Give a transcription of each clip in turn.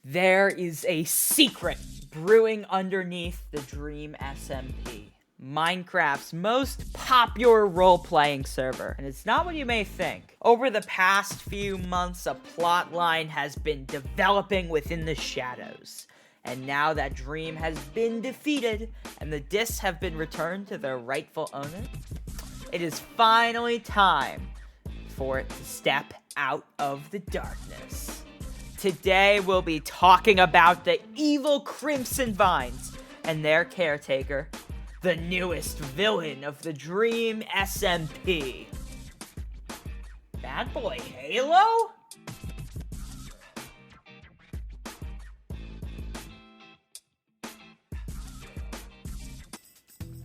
There is a secret brewing underneath the Dream SMP, Minecraft's most popular role-playing server, and it's not what you may think. Over the past few months, a plotline has been developing within the shadows, and now that Dream has been defeated and the discs have been returned to their rightful owner, it is finally time for it to step out of the darkness. Today we'll be talking about the evil Crimson Vines and their caretaker, the newest villain of the Dream SMP. Badboyhalo?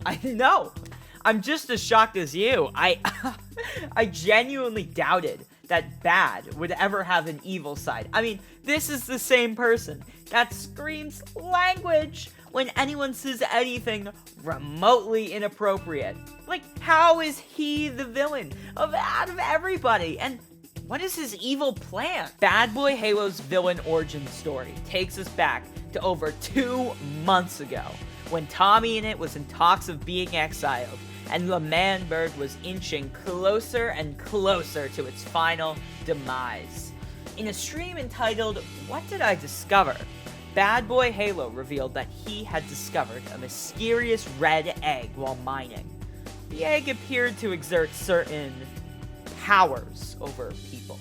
I know! I'm just as shocked as you. I genuinely doubted that Bad would ever have an evil side. I mean, this is the same person that screams language when anyone says anything remotely inappropriate. Like, how is he the villain out of everybody? And what is his evil plan? Badboyhalo's villain origin story takes us back to over 2 months ago, when Tommyinnit was in talks of being exiled, and the man-bird was inching closer and closer to its final demise. In a stream entitled, "What Did I Discover?", Badboyhalo revealed that he had discovered a mysterious red egg while mining. The egg appeared to exert certain powers over people.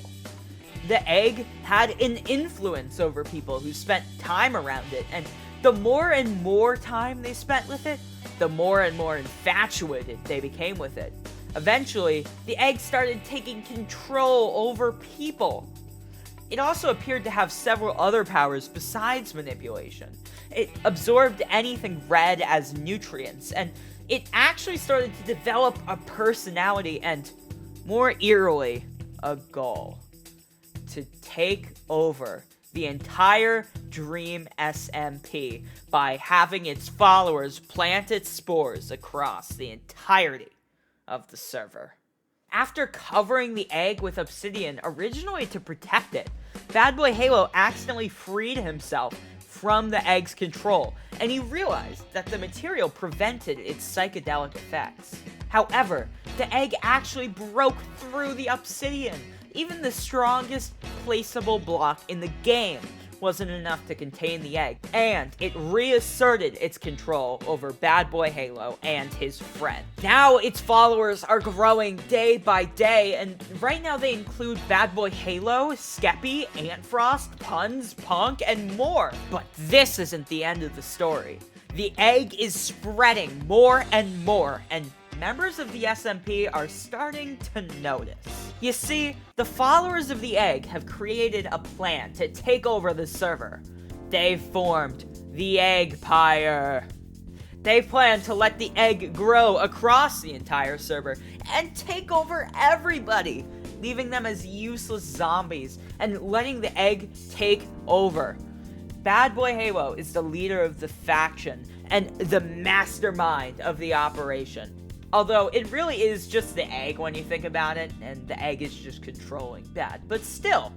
The egg had an influence over people who spent time around it, and the more and more time they spent with it, the more and more infatuated they became with it. Eventually, the egg started taking control over people. It also appeared to have several other powers besides manipulation. It absorbed anything red as nutrients, and it actually started to develop a personality and, more eerily, a goal: to take over the entire Dream SMP by having its followers plant its spores across the entirety of the server. After covering the egg with obsidian, originally to protect it, Badboyhalo accidentally freed himself from the egg's control, and he realized that the material prevented its psychedelic effects. However, the egg actually broke through the obsidian. Even the strongest placeable block in the game wasn't enough to contain the egg, and it reasserted its control over Badboyhalo and his friend. Now its followers are growing day by day, and right now they include Badboyhalo, Skeppy, Antfrost, Puns, Punk, and more. But this isn't the end of the story. The egg is spreading more and more, and members of the SMP are starting to notice. You see, the followers of the egg have created a plan to take over the server. They've formed the Eggpire. They plan to let the egg grow across the entire server and take over everybody, leaving them as useless zombies and letting the egg take over. Badboyhalo is the leader of the faction and the mastermind of the operation. Although it really is just the egg when you think about it, and the egg is just controlling Bad. But still,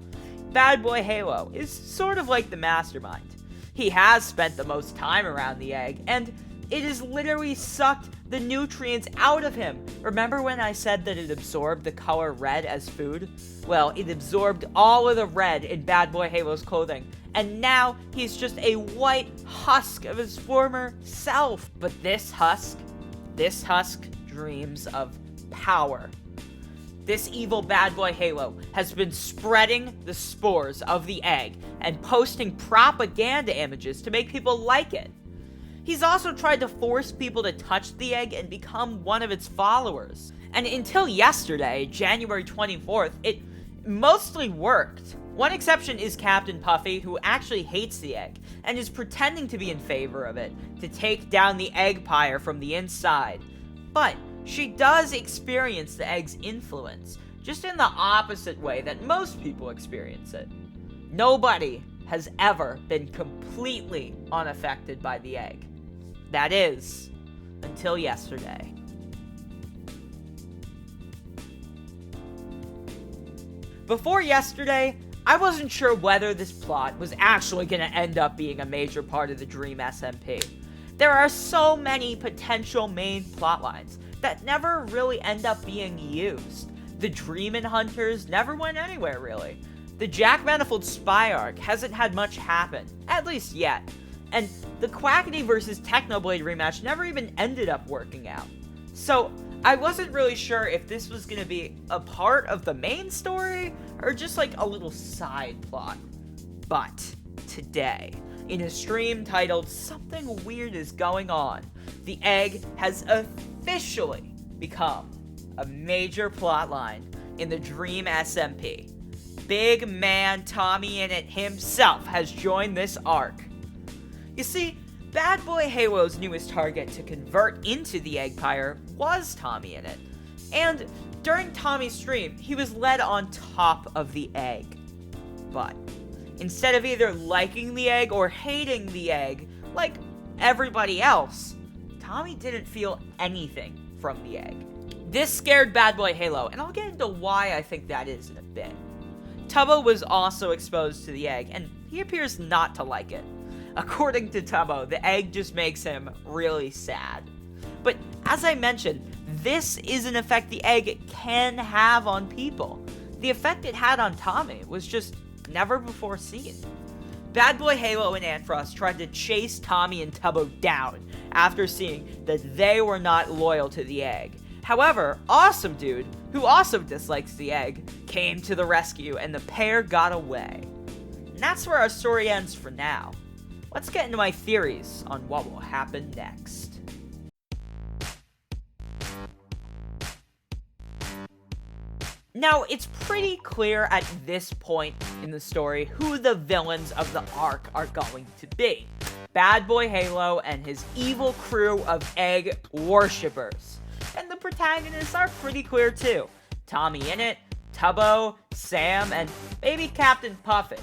Badboyhalo is sort of like the mastermind. He has spent the most time around the egg, and it has literally sucked the nutrients out of him. Remember when I said that it absorbed the color red as food? Well, it absorbed all of the red in Badboyhalo's clothing, and now he's just a white husk of his former self. But this husk dreams of power. This evil Badboyhalo has been spreading the spores of the egg and posting propaganda images to make people like it. He's also tried to force people to touch the egg and become one of its followers. And until yesterday, January 24th, it mostly worked. One exception is Captain Puffy, who actually hates the egg and is pretending to be in favor of it to take down the Eggpire from the inside. But she does experience the egg's influence, just in the opposite way that most people experience it. Nobody has ever been completely unaffected by the egg. That is, until yesterday. Before yesterday, I wasn't sure whether this plot was actually going to end up being a major part of the Dream SMP. There are so many potential main plotlines that never really end up being used. The Dream and Hunters never went anywhere, really. The Jack Manifold spy arc hasn't had much happen, at least yet. And the Quackity vs. Technoblade rematch never even ended up working out. So, I wasn't really sure if this was going to be a part of the main story, or just like a little side plot. But, today, in a stream titled Something Weird is Going On, the egg has officially become a major plotline in the Dream SMP. Big man Tommyinnit himself has joined this arc. You see, Badboyhalo's newest target to convert into the Eggpire was Tommyinnit, and during Tommy's stream, he was led on top of the egg. But instead of either liking the egg or hating the egg, like everybody else, Tommy didn't feel anything from the egg. This scared Badboyhalo, and I'll get into why I think that is in a bit. Tubbo was also exposed to the egg, and he appears not to like it. According to Tubbo, the egg just makes him really sad. But as I mentioned, this is an effect the egg can have on people. The effect it had on Tommy was just never before seen. Badboyhalo and Antfrost tried to chase Tommy and Tubbo down after seeing that they were not loyal to the egg. However, Awesome Dude, who also dislikes the egg, came to the rescue and the pair got away. And that's where our story ends for now. Let's get into my theories on what will happen next. Now, it's pretty clear at this point in the story who the villains of the arc are going to be. Badboyhalo and his evil crew of egg worshippers. And the protagonists are pretty clear too. Tommyinnit, Tubbo, Sam, and maybe Captain Puffin.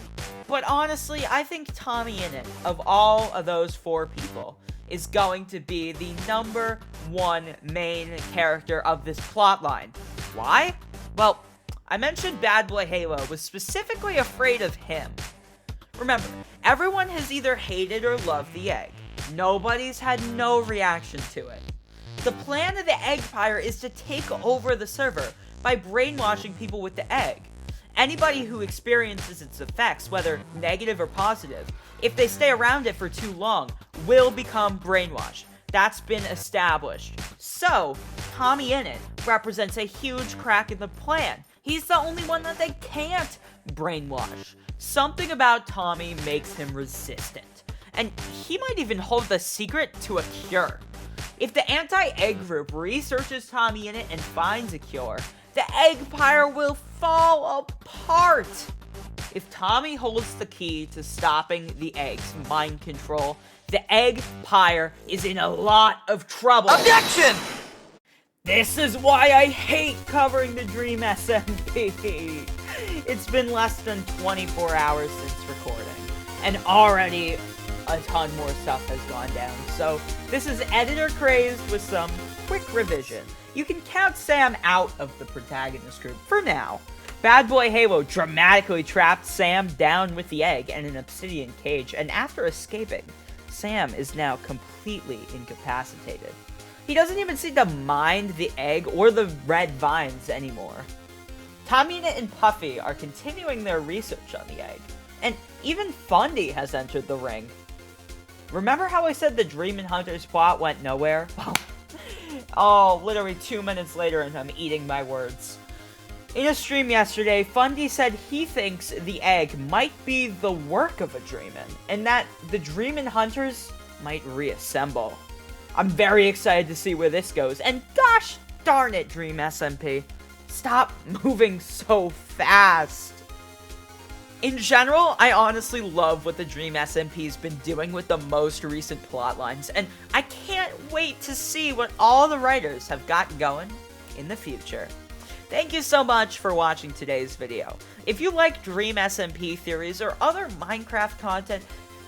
But honestly, I think Tommyinnit, of all of those four people, is going to be the #1 main character of this plotline. Why? Well, I mentioned Badboyhalo was specifically afraid of him. Remember, everyone has either hated or loved the egg. Nobody's had no reaction to it. The plan of the Eggpire is to take over the server by brainwashing people with the egg. Anybody who experiences its effects, whether negative or positive, if they stay around it for too long, will become brainwashed. That's been established. So, Tommyinnit represents a huge crack in the plan. He's the only one that they can't brainwash. Something about Tommy makes him resistant. And he might even hold the secret to a cure. If the anti-egg group researches Tommyinnit and finds a cure, the Eggpire will fall apart. If Tommy holds the key to stopping the egg's mind control, the Eggpire is in a lot of trouble. Objection! This is why I hate covering the Dream SMP. It's been less than 24 hours since recording, and already a ton more stuff has gone down. So this is Coastercrazed with some quick revision. You can count Sam out of the protagonist group for now. Badboyhalo dramatically trapped Sam down with the egg in an obsidian cage, and after escaping, Sam is now completely incapacitated. He doesn't even seem to mind the egg or the red vines anymore. Tommyinnit and Puffy are continuing their research on the egg, and even Fundy has entered the ring. Remember how I said the Dream and Hunters plot went nowhere? Oh, literally 2 minutes later and I'm eating my words. In a stream yesterday, Fundy said he thinks the egg might be the work of a Dreamin', and that the Dream and Hunters might reassemble. I'm very excited to see where this goes, and gosh darn it, Dream SMP. Stop moving so fast. In general, I honestly love what the Dream SMP's been doing with the most recent plotlines, and I can't wait to see what all the writers have got going in the future. Thank you so much for watching today's video. If you like Dream SMP theories or other Minecraft content,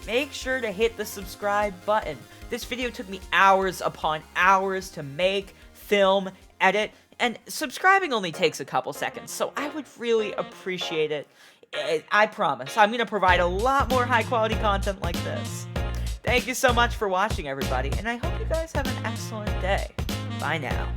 make sure to hit the subscribe button. This video took me hours upon hours to make, film, edit, and subscribing only takes a couple seconds, so I would really appreciate it I promise, I'm going to provide a lot more high-quality content like this. Thank you so much for watching, everybody, and I hope you guys have an excellent day. Bye now.